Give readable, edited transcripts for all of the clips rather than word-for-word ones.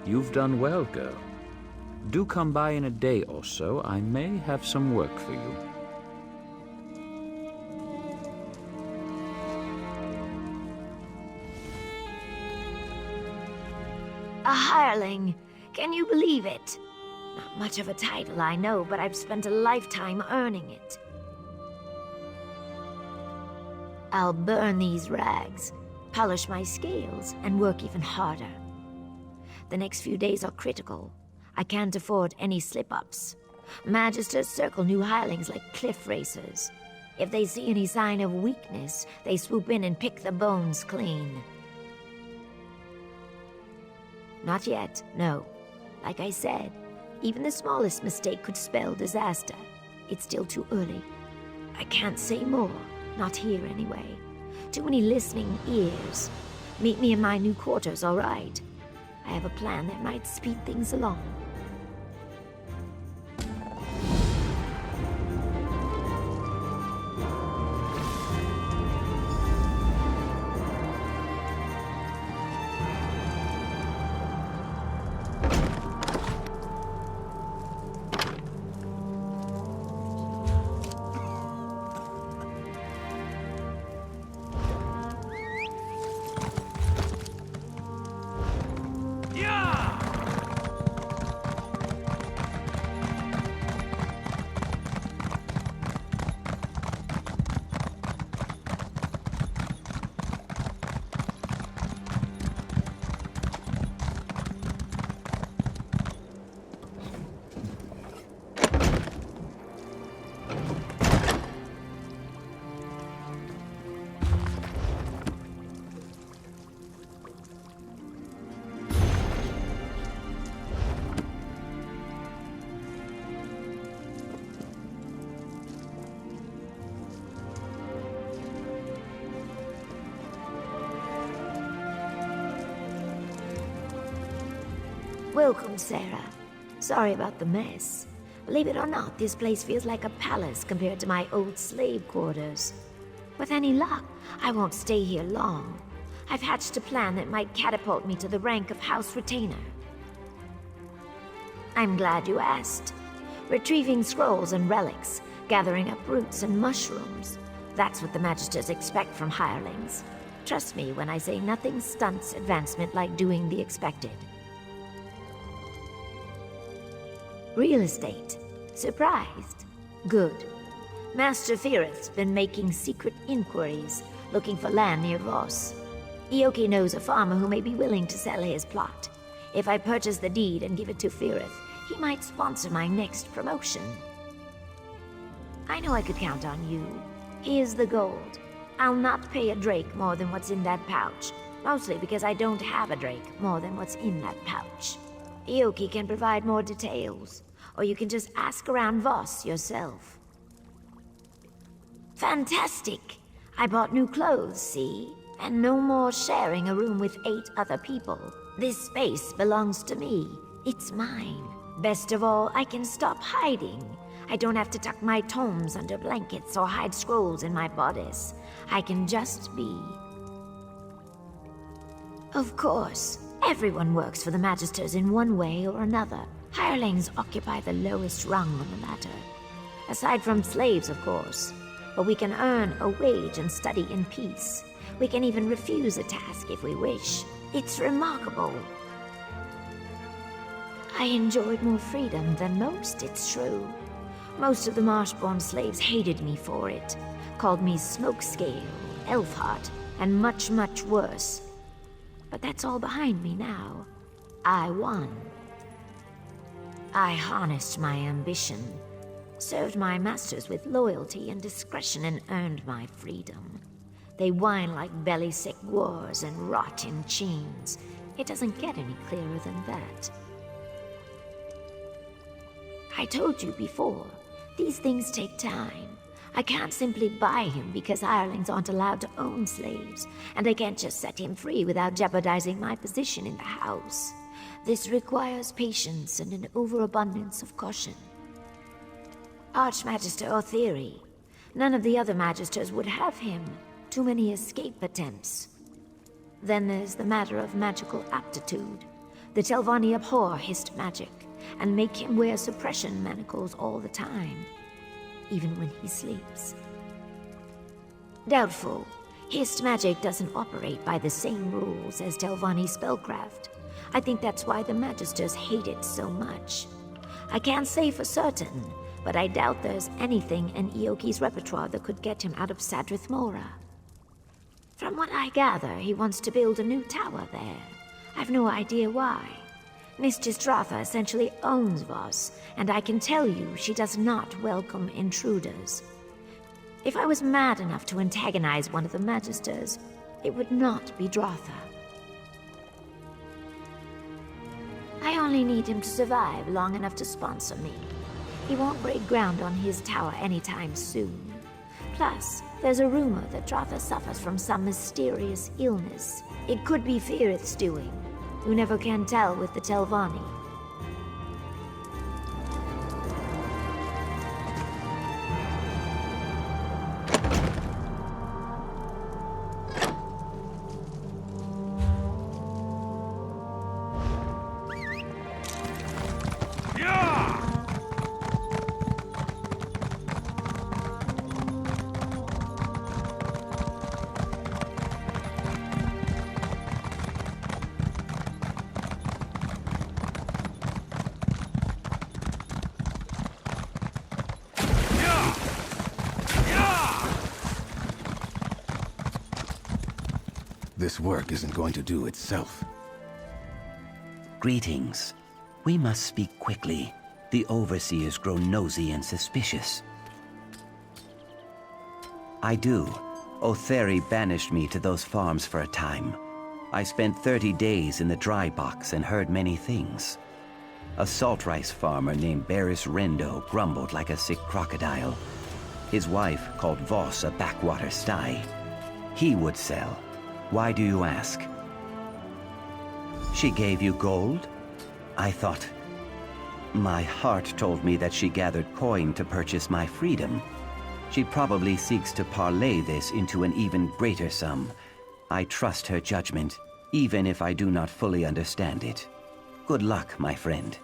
You've done well, girl. Do come by in a day or so. I may have some work for you. A hireling. Can you believe it? Not much of a title, I know, but I've spent a lifetime earning it. I'll burn these rags, polish my scales, and work even harder. The next few days are critical. I can't afford any slip-ups. Magisters circle new hirelings like cliff racers. If they see any sign of weakness, they swoop in and pick the bones clean. Not yet, no. Like I said, even the smallest mistake could spell disaster. It's still too early. I can't say more, not here anyway. Too many listening ears. Meet me in my new quarters, all right? I have a plan that might speed things along. Welcome, Sarah. Sorry about the mess. Believe it or not, this place feels like a palace compared to my old slave quarters. With any luck, I won't stay here long. I've hatched a plan that might catapult me to the rank of House Retainer. I'm glad you asked. Retrieving scrolls and relics, gathering up roots and mushrooms. That's what the Magisters expect from hirelings. Trust me when I say nothing stunts advancement like doing the expected. Real estate. Surprised? Good. Master Firith's been making secret inquiries, looking for land near Voss. Ioki knows a farmer who may be willing to sell his plot. If I purchase the deed and give it to Firith, he might sponsor my next promotion. I know I could count on you. Here's the gold. I'll not pay a drake more than what's in that pouch, mostly because I don't have a drake more than what's in that pouch. Ioki can provide more details, or you can just ask around Voss yourself. Fantastic! I bought new clothes, see? And no more sharing a room with 8 other people. This space belongs to me. It's mine. Best of all, I can stop hiding. I don't have to tuck my tomes under blankets or hide scrolls in my bodice. I can just be. Of course, everyone works for the Magisters in one way or another. Hirelings occupy the lowest rung on the ladder. Aside from slaves, of course. But we can earn a wage and study in peace. We can even refuse a task if we wish. It's remarkable. I enjoyed more freedom than most, it's true. Most of the Marshborn slaves hated me for it. Called me Smokescale, Elfheart, and much, much worse. But that's all behind me now. I won. I harnessed my ambition, served my masters with loyalty and discretion, and earned my freedom. They whine like belly-sick wars and rot in chains. It doesn't get any clearer than that. I told you before, these things take time. I can't simply buy him because hirelings aren't allowed to own slaves, and I can't just set him free without jeopardizing my position in the house. This requires patience and an overabundance of caution. Archmagister Otheri. None of the other magisters would have him. Too many escape attempts. Then there's the matter of magical aptitude. The Telvanni abhor hissed magic, and make him wear suppression manacles all the time, even when he sleeps. Doubtful. Hissed magic doesn't operate by the same rules as Telvanni spellcraft. I think that's why the Magisters hate it so much. I can't say for certain, but I doubt there's anything in Ioki's repertoire that could get him out of Sadrith Mora. From what I gather, he wants to build a new tower there. I've no idea why. Mistress Dratha essentially owns Voss, and I can tell you she does not welcome intruders. If I was mad enough to antagonize one of the Magisters, it would not be Dratha. I only need him to survive long enough to sponsor me. He won't break ground on his tower anytime soon. Plus, there's a rumor that Dratha suffers from some mysterious illness. It could be Firith's doing. You never can tell with the Telvanni. This work isn't going to do itself. Greetings. We must speak quickly. The overseers grow nosy and suspicious. I do. Otheri banished me to those farms for a time. I spent 30 days in the dry box and heard many things. A salt rice farmer named Barris Rendo grumbled like a sick crocodile. His wife called Voss a backwater sty. He would sell. Why do you ask? She gave you gold? I thought... My heart told me that she gathered coin to purchase my freedom. She probably seeks to parlay this into an even greater sum. I trust her judgment, even if I do not fully understand it. Good luck, my friend.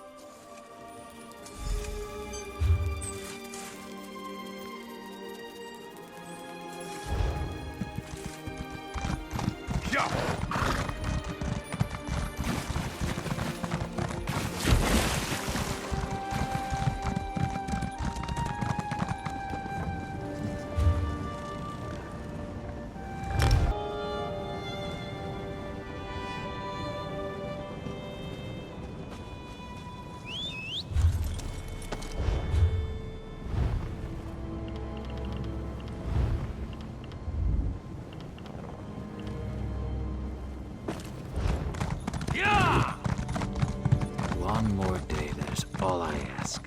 One more day, that's all I ask.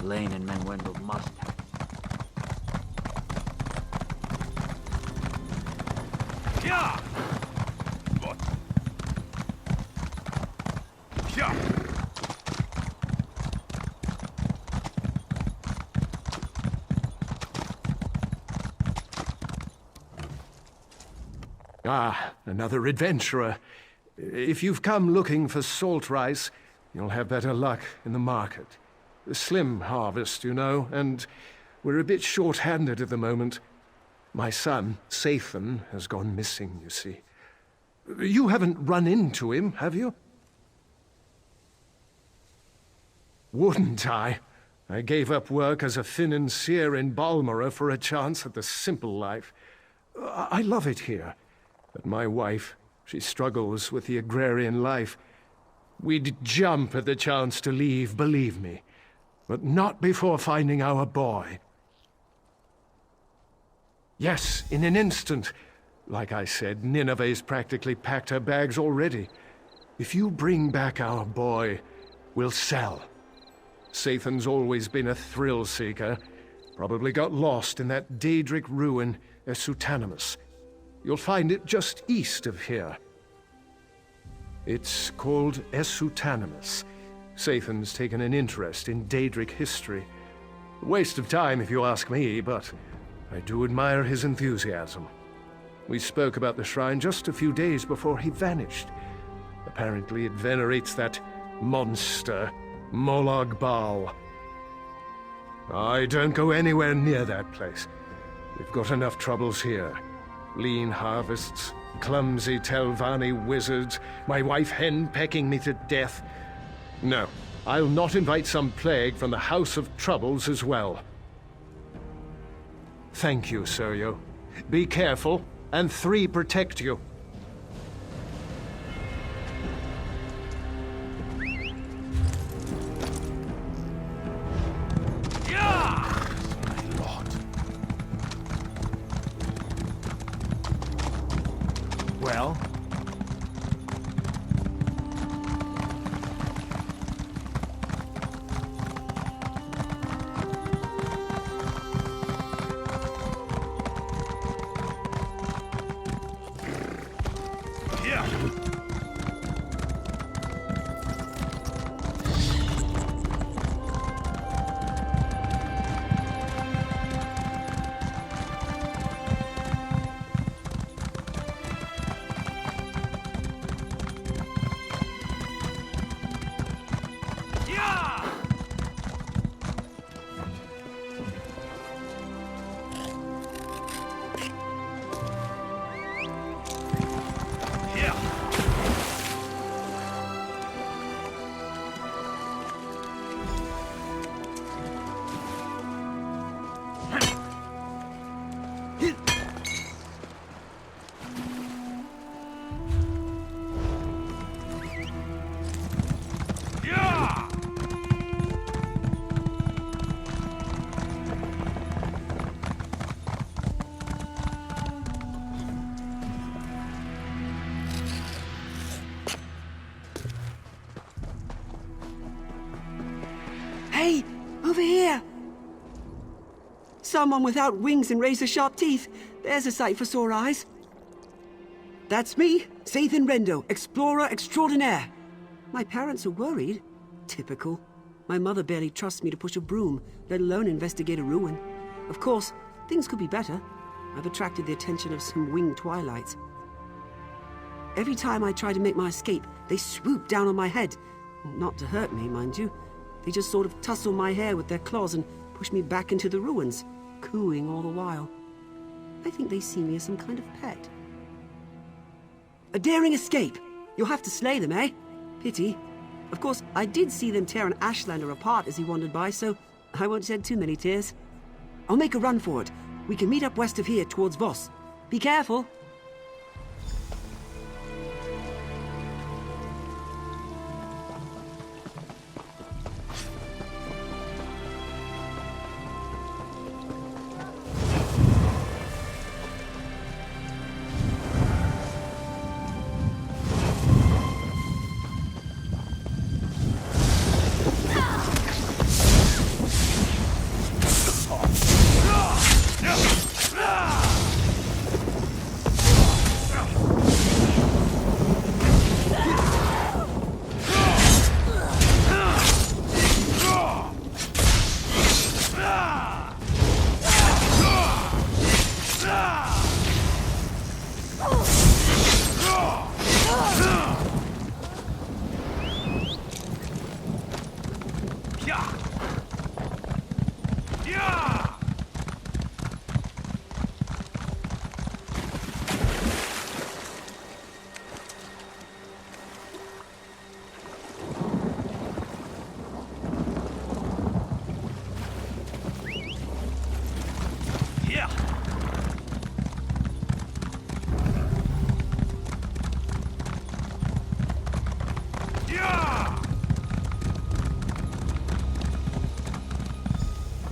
Lane and Menwendel must have... Ah, another adventurer. If you've come looking for salt rice, you'll have better luck in the market. A slim harvest, you know, and we're a bit short-handed at the moment. My son, Sathan, has gone missing, you see. You haven't run into him, have you? Wouldn't I? I gave up work as a financier in Balmora for a chance at the simple life. I love it here. But my wife, she struggles with the agrarian life. We'd jump at the chance to leave, believe me. But not before finding our boy. Yes, in an instant. Like I said, Nineveh's practically packed her bags already. If you bring back our boy, we'll sell. Sathan's always been a thrill-seeker. Probably got lost in that Daedric ruin, Esutanimus. You'll find it just east of here. It's called Esutanimus. Sathan's taken an interest in Daedric history. A waste of time if you ask me, but I do admire his enthusiasm. We spoke about the shrine just a few days before he vanished. Apparently it venerates that monster, Molag Bal. I don't go anywhere near that place. We've got enough troubles here. Lean harvests, clumsy Telvanni wizards, my wife hen pecking me to death. No, I'll not invite some plague from the House of Troubles as well. Thank you, Seryo. Be careful, and 3 protect you. Well? Hey, over here! Someone without wings and razor-sharp teeth. There's a sight for sore eyes. That's me, Sathan Rendo, explorer extraordinaire. My parents are worried. Typical. My mother barely trusts me to push a broom, let alone investigate a ruin. Of course, things could be better. I've attracted the attention of some winged twilights. Every time I try to make my escape, they swoop down on my head. Not to hurt me, mind you. They just sort of tussle my hair with their claws and push me back into the ruins, cooing all the while. I think they see me as some kind of pet. A daring escape! You'll have to slay them, eh? Pity. Of course, I did see them tear an Ashlander apart as he wandered by, so I won't shed too many tears. I'll make a run for it. We can meet up west of here towards Voss. Be careful!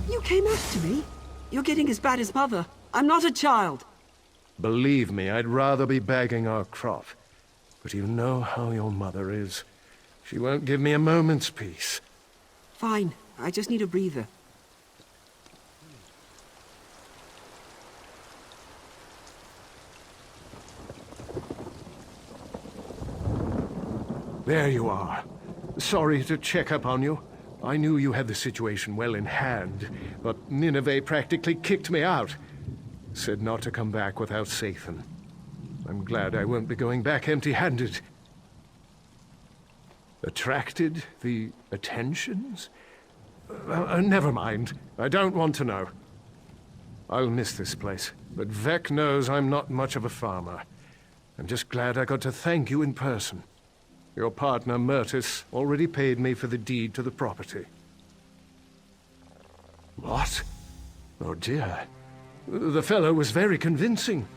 You came after me? You're getting as bad as Mother. I'm not a child. Believe me, I'd rather be bagging our crop. But you know how your mother is. She won't give me a moment's peace. Fine. I just need a breather. There you are. Sorry to check up on you. I knew you had the situation well in hand, but Nineveh practically kicked me out. Said not to come back without Sathan. I'm glad I won't be going back empty-handed. attracted the attentions? Never mind. I don't want to know. I'll miss this place, but Vec knows I'm not much of a farmer. I'm just glad I got to thank you in person. Your partner, Myrtis, already paid me for the deed to the property. What? Oh dear. The fellow was very convincing.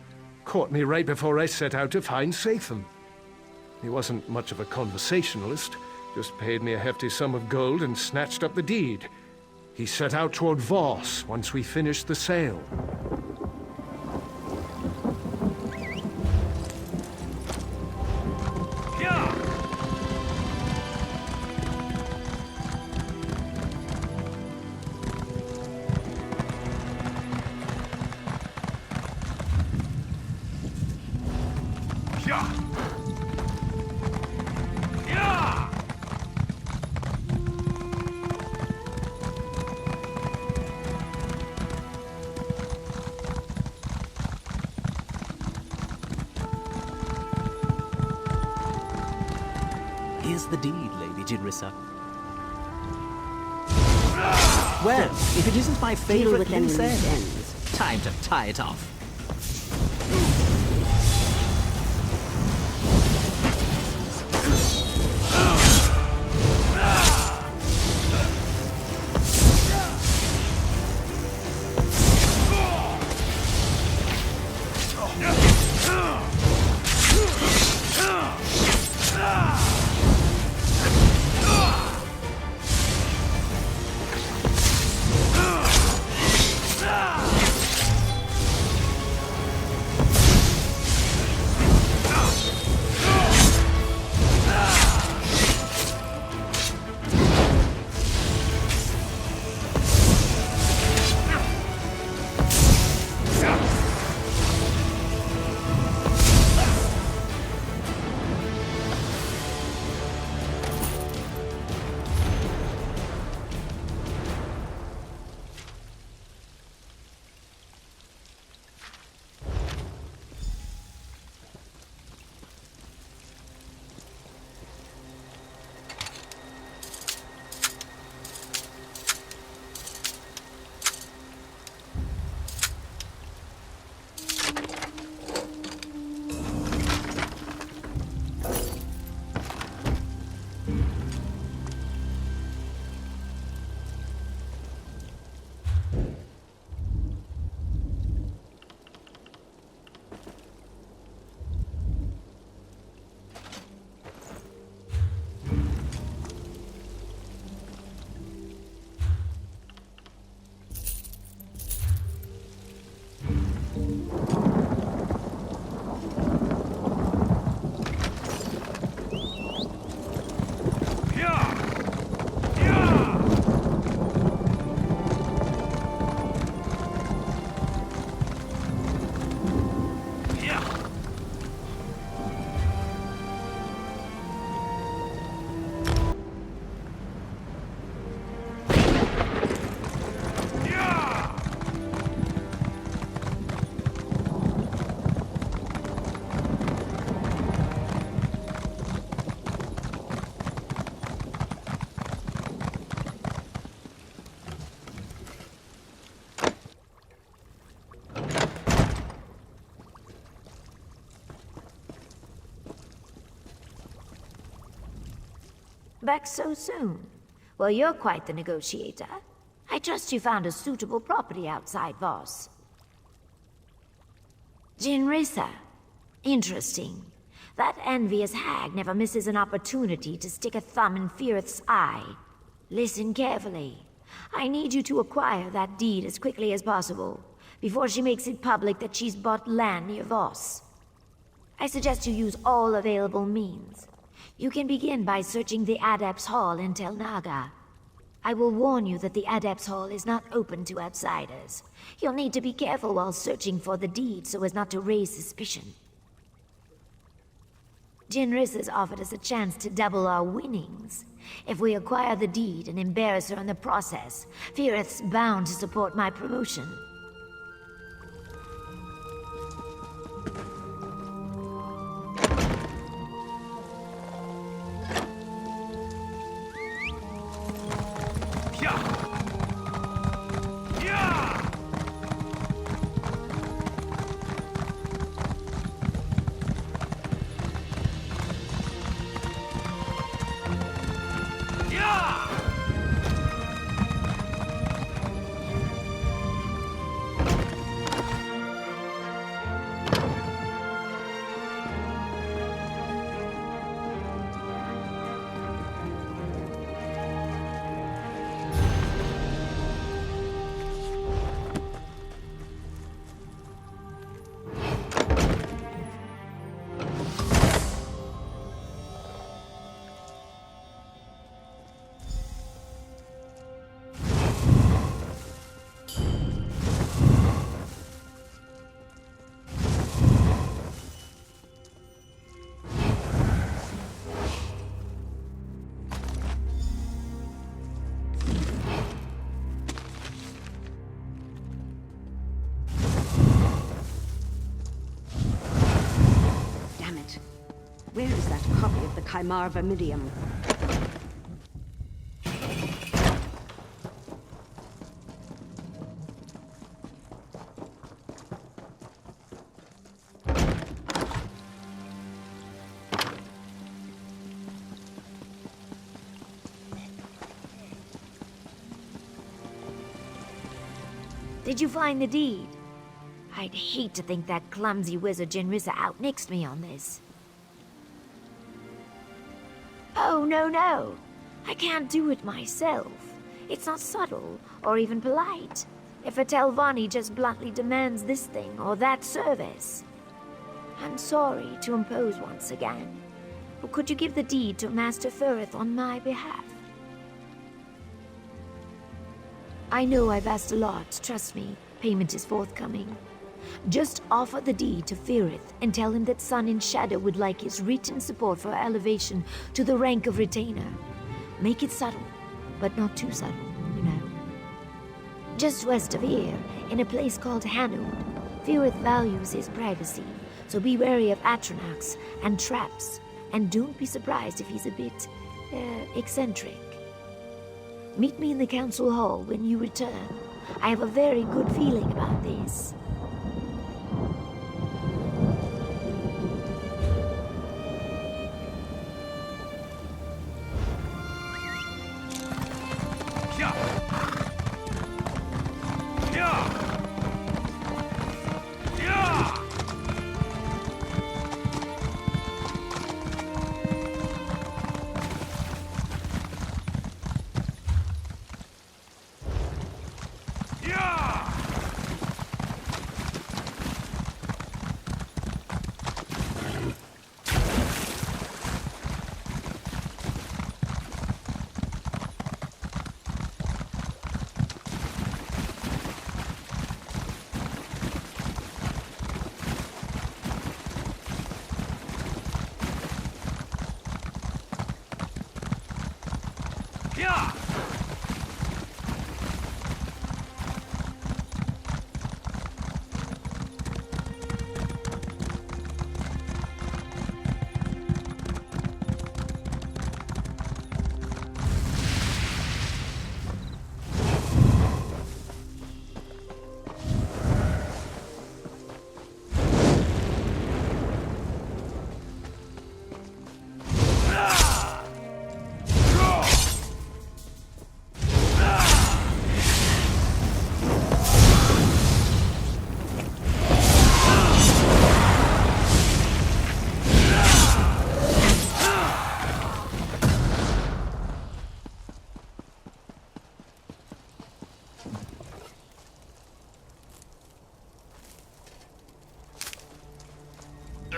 Caught me right before I set out to find Sathan. He wasn't much of a conversationalist, just paid me a hefty sum of gold and snatched up the deed. He set out toward Voss once we finished the sale. Here's the deed, Lady Jinrissa. Well, if it isn't my favorite with them loose loose ends, time to tie it off. Back so soon? Well, you're quite the negotiator. I trust you found a suitable property outside Voss. Jinrissa. Interesting. That envious hag never misses an opportunity to stick a thumb in Firith's eye. Listen carefully. I need you to acquire that deed as quickly as possible, before she makes it public that she's bought land near Voss. I suggest you use all available means. You can begin by searching the Adepts' Hall in Tel Naga. I will warn you that the Adepts' Hall is not open to outsiders. You'll need to be careful while searching for the deed so as not to raise suspicion. Jinrissa's offered us a chance to double our winnings. If we acquire the deed and embarrass her in the process, Firith's bound to support my promotion. Where is that copy of the Chimar Vermidium? Did you find the deed? I'd hate to think that clumsy wizard Jinrissa outnixed me on this. Oh, no. I can't do it myself. It's not subtle or even polite. If a Telvanni just bluntly demands this thing or that service. I'm sorry to impose once again, but could you give the deed to Master Firith on my behalf? I know I've asked a lot, trust me. Payment is forthcoming. Just offer the deed to Firith and tell him that Sun in Shadow would like his written support for elevation to the rank of retainer. Make it subtle, but not too subtle, you know. Just west of here, in a place called Hanood, Firith values his privacy, so be wary of Atronachs and traps, and don't be surprised if he's a bit, eccentric. Meet me in the council hall when you return. I have a very good feeling about this.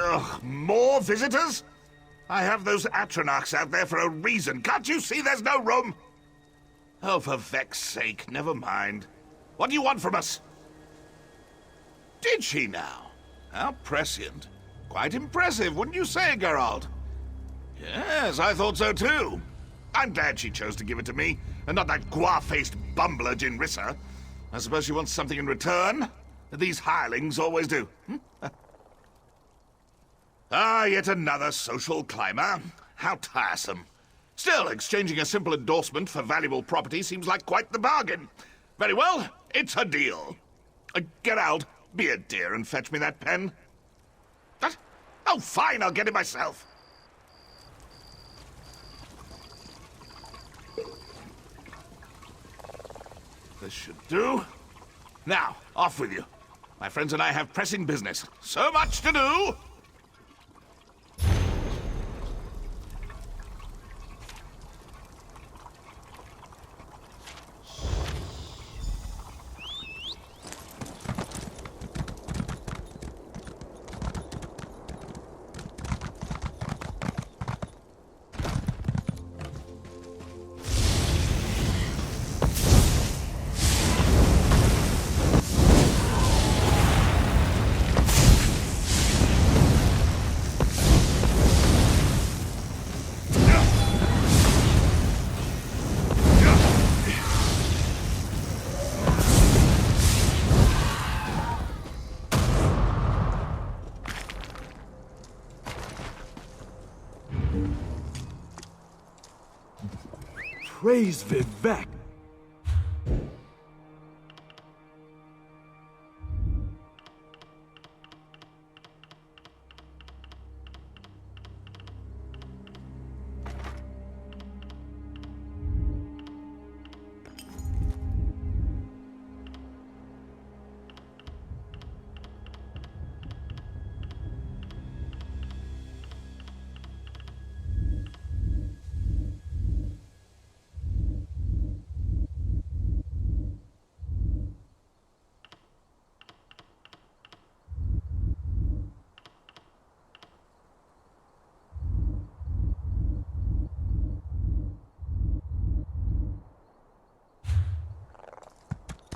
Ugh, more visitors? I have those Atronachs out there for a reason. Can't you see there's no room? Oh, for Vex's sake, never mind. What do you want from us? Did she now? How prescient. Quite impressive, wouldn't you say, Geralt? Yes, I thought so too. I'm glad she chose to give it to me, and not that guar-faced bumbler Jinrissa. I suppose she wants something in return? These hirelings always do. Ah, yet another social climber. How tiresome. Still, exchanging a simple endorsement for valuable property seems like quite the bargain. Very well, it's a deal. Get out, be a dear, and fetch me that pen. What? Oh, fine, I'll get it myself. This should do. Now, off with you. My friends and I have pressing business. So much to do! Praise Vivek!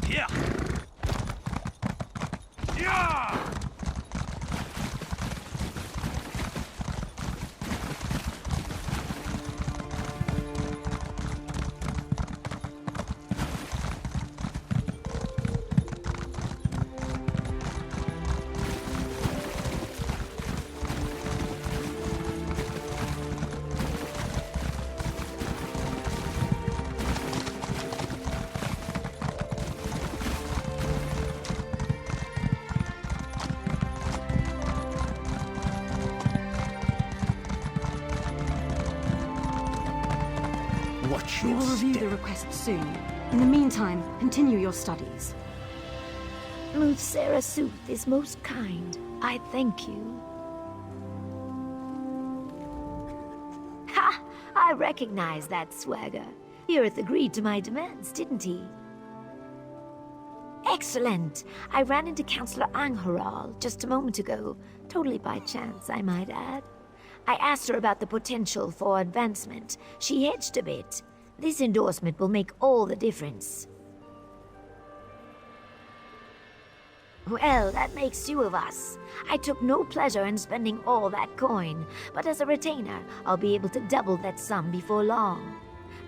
Yeah! Yeah! Watch We your will review step. the request soon. In the meantime, continue your studies. Muthsera Sooth is most kind. I thank you. Ha! I recognize that swagger. Firith agreed to my demands, didn't he? Excellent! I ran into Councillor Angharal just a moment ago. Totally by chance, I might add. I asked her about the potential for advancement. She hedged a bit. This endorsement will make all the difference. Well, that makes two of us. I took no pleasure in spending all that coin, but as a retainer, I'll be able to double that sum before long.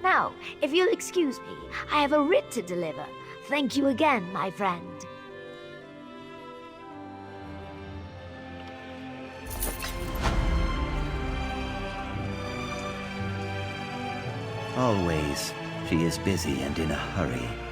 Now, if you'll excuse me, I have a writ to deliver. Thank you again, my friend. Always, she is busy and in a hurry.